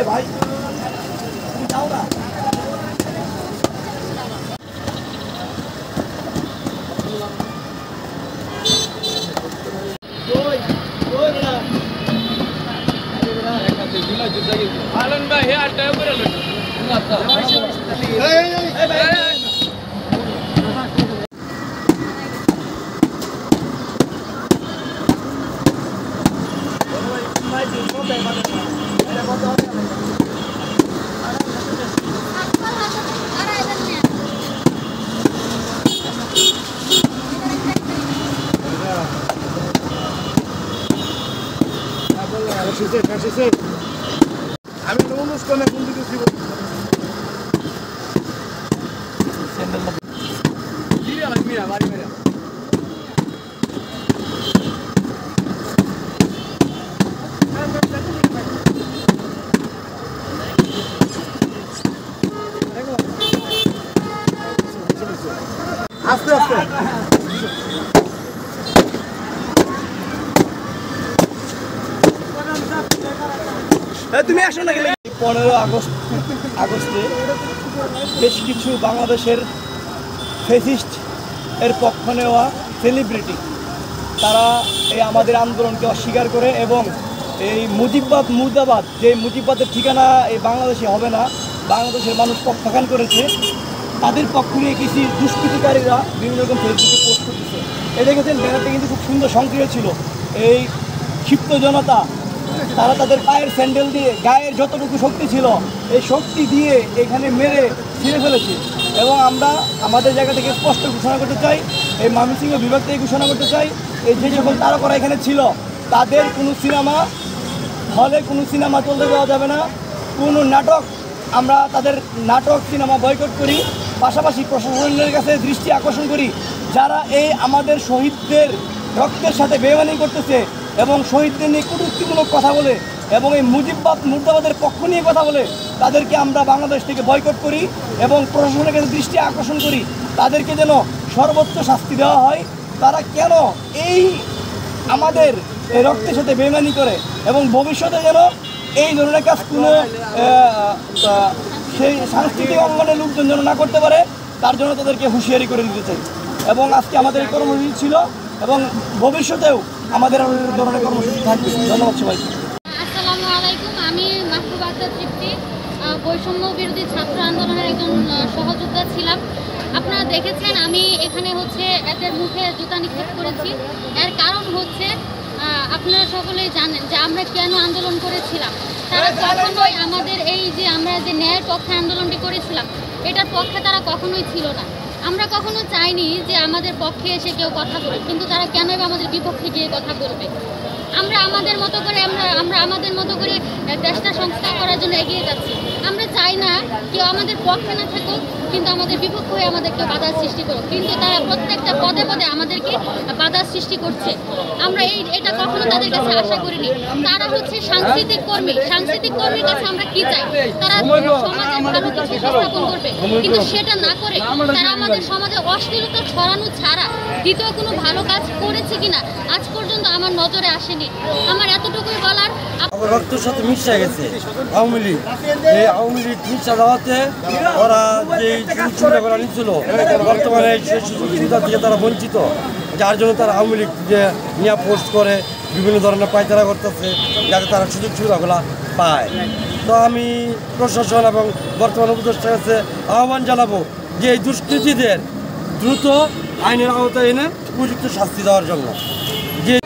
ভাই যাও না Alan Bhai, here, I'll tell you. আমি তো অনুষ্ঠানে কোন দিকে ছিল আস্তে আস্তে তুমি আসো না গেলে 15 আগস্টে বেশ কিছু বাংলাদেশের ফেসিস্ট এর পক্ষ নেওয়া সেলিব্রিটি তারা এই আমাদের আন্দোলনকে অস্বীকার করে এবং এই মুর্দাবাদ যে মুজিববাদের ঠিকানা এই বাংলাদেশে হবে না, বাংলাদেশের মানুষ প্রত্যাখ্যান করেছে, তাদের পক্ষ নিয়ে কিছু দুষ্কৃতিকারীরা বিভিন্ন রকম ফেসবুকে পোস্ট করতেছে। এই দেখেছেন ব্যানারটা কিন্তু খুব সুন্দর সক্রিয় ছিল। এই ক্ষিপ্ত জনতা তারা তাদের পায়ের স্যান্ডেল দিয়ে গায়ের যতটুকু শক্তি ছিল এই শক্তি দিয়ে এখানে মেরে ছিঁড়ে ফেলেছে। এবং আমরা আমাদের জায়গা থেকে স্পষ্ট ঘোষণা করতে চাই, এই ময়মনসিংহ বিভাগ থেকে ঘোষণা করতে চাই, এই যে সকল তারকারা এখানে ছিল তাদের কোনো সিনেমা হলে কোনো সিনেমা চলতে দেওয়া যাবে না, কোনো নাটক আমরা তাদের নাটক সিনেমা বয়কট করি। পাশাপাশি প্রশাসনের কাছে দৃষ্টি আকর্ষণ করি, যারা এই আমাদের শহীদদের রক্তের সাথে বেইমানি করতেছে এবং শহীদদের নিয়ে কটূক্তিমূলক কথা বলে এবং এই মুর্দাবাদের পক্ষ নিয়ে কথা বলে তাদেরকে আমরা বাংলাদেশ থেকে বয়কট করি এবং প্রশাসনের কাছে দৃষ্টি আকর্ষণ করি, তাদেরকে যেন সর্বোচ্চ শাস্তি দেওয়া হয়। তারা কেন এই আমাদের এই রক্তের সাথে বেইমানি করে এবং ভবিষ্যতে যেন এই ধরনের কাজ কোনো সেই সাংস্কৃতিক অঙ্গনের লোকজন যেন না করতে পারে, তার জন্য তাদেরকে হুঁশিয়ারি করে দিতে চাই। এবং আজকে আমাদের এই কর্মসূচি ছিল এবং ভবিষ্যতেও আমাদের ধরনের কর্মসূচি থাকবে। ধন্যবাদ সবাইকে। আসসালামু আলাইকুম, আমি মাহবুবা আক্তার তৃপ্তি, বৈষম্য বিরোধী ছাত্র আন্দোলনের একজন সহযোদ্ধা ছিলাম। আপনারা দেখেছেন আমি এখানে এদের মুখে জুতা নিক্ষেপ করেছি। এর কারণ আপনারা সকলেই জানেন যে আমরা কেন আন্দোলন করেছিলাম। তারা কখনোই আমাদের এই যে আমরা যে ন্যায়ের পক্ষে আন্দোলনটি করেছিলাম এটার পক্ষে তারা কখনোই ছিল না। আমরা কখনো চাইনি যে আমাদের পক্ষে এসে কেউ কথা বলে, কিন্তু তারা কেনই বা আমাদের বিপক্ষে গিয়ে কথা বলবে। আমরা আমাদের মতো করে আমাদের মতো করে দেশটা সংস্কার করার জন্য এগিয়ে যাচ্ছি। আমরা চাই না কেউ আমাদের পক্ষে না থাকুক, কিন্তু আমাদের বিপক্ষ হয়ে আমাদেরকে বাধার সৃষ্টি করুক, কিন্তু তারা প্রত্যেকটা পদে পদে আমাদেরকে বাধার সৃষ্টি করছে। আমরা এটা কখনো তাদের কাছে আশা করিনি। তারা সাংস্কৃতিক কর্মী, সাংস্কৃতিক কর্মীর কাছে আমরা কি চাই, তারা সমাজে ভালো কিছু উপস্থাপন করবে, কিন্তু সেটা না করে তারা আমাদের সমাজে অশ্লীলতা ছড়ানো ছাড়া দ্বিতীয় কোনো ভালো কাজ করেছে কিনা আজ পর্যন্ত আমার নজরে আসেনি। আমার এতটুকুই বলার, রক্তের সাথে মিশে গেছে আওয়ামী লীগ। এই আওয়ামী লীগ মিশা দেওয়াতে ওরা যে সুযোগ সুবিধাগুলো নিচ্ছিল বর্তমানে সেই সুযোগ সুবিধা থেকে তারা বঞ্চিত, যার জন্য তারা আওয়ামী লীগ যে নিয়ে পোস্ট করে বিভিন্ন ধরনের পায়তারা করতেছে যাতে তারা সুযোগ সুবিধাগুলো পায়। তো আমি প্রশাসন এবং বর্তমান উপদেষ্টার কাছে আহ্বান জানাবো যে এই দুষ্কৃতীদের দ্রুত আইনের আওতায় এনে উপযুক্ত শাস্তি দেওয়ার জন্য। যে